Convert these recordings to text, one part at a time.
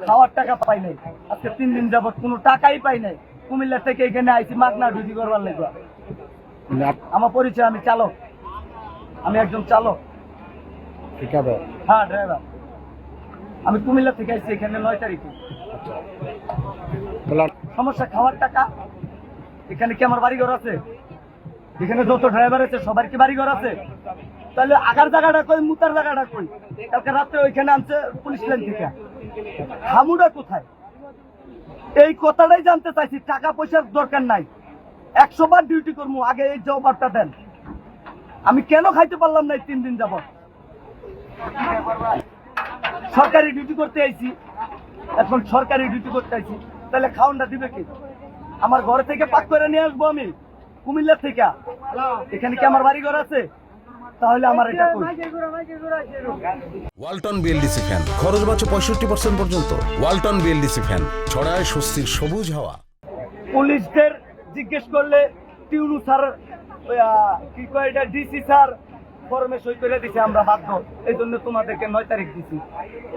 খাওয়ার টাকা পাই নাই, আজকে 3 দিন যাবত কোনো টাকাই পাই নাই। কুমিল্লা থেকে এখানে আইছি মাগনা ডিউটি করবার লাগবে। আমার পরিচয়, আমি চালক, আমি একজন চালক। হ্যাঁ, ড্রাইভার। আমি কুমিল্লা থেকে আইছি এখানে 9 তারিখে। সমস্যা খাওয়ার টাকা। এখানে কি আমার বাড়িঘর আছে? এখানে যত ড্রাইভার আছে সবার কি বাড়িঘর আছে? তাহলে আগার জায়গাটা কই, মুতার জায়গাটা কই? কালকে রাত্রে ওইখানে আনছে পুলিশ লাইন থেকে। হামুটা কোথায়? এই কথাটাই জানতে চাইছি। টাকা পয়সার দরকার নাই, 100 বার ডিউটি করবো, আগে এই জবাবটা দেন। আমি কেন খাইতে পারলাম না 3 দিন যাবত? সরকারি ডিউটি করতে আইছি, এখন সরকারি ডিউটি করতে আইছি, তাহলে খাওয়ানটা দিবে কি? আমার ঘর থেকে পাক করে নিয়ে আসবো আমি কুমিল্লা থেকে? এখানে কি আমার বাড়ি ঘর আছে? তাহলে আমার এটা কই? ওয়ালটন বিএলডিসি ফ্যান, খরচ বাঁচে 65% পর্যন্ত। ওয়ালটন বিএলডিসি ফ্যান ছড়ায় স্বস্তির সবুজ হাওয়া। পুলিশদের জিজ্ঞেস করলে টিউনু স্যার, কি কয় এটা, ডিসি স্যার ফর্মে সই করে দিছে, আমরা বাধ্য, এই জন্য তোমাদেরকে 9 তারিখ দিছি।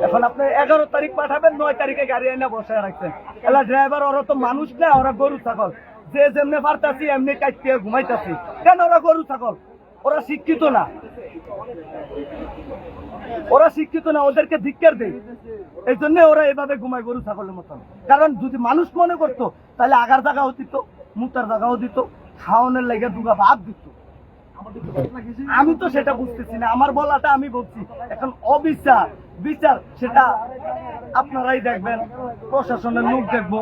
এখন আপনি 11 তারিখ পাঠাবেন, 9 তারিখে গাড়ি এনে বসায় রাখছেন। এলা ড্রাইভার, ওরা তো মানুষ না, ওরা গরু ছাগল। যে যেমনি পারতাছি এমনি কাটতে ঘুমাইতাছি। কেন ওরা গরু ছাগল? ওরা শিক্ষিত না, ওরা শিক্ষিত না, ওদেরকে ধিক্কার দেয়। এই জন্য ওরা এভাবে ঘুমায় গরু ছাগলের মতন। কারণ যদি মানুষ মনে করতো তাহলে আগার জায়গাও দিত, মুতার জায়গাও দিত, খাওয়ানোর লেগে দুগা ভাত দিত। আমি তো সেটা বুঝতেছি না, আমার বলাটা আমি বলছি। এখন অবিচার বিচার সেটা আপনারাই দেখবেন, প্রশাসনের লোক দেখবো।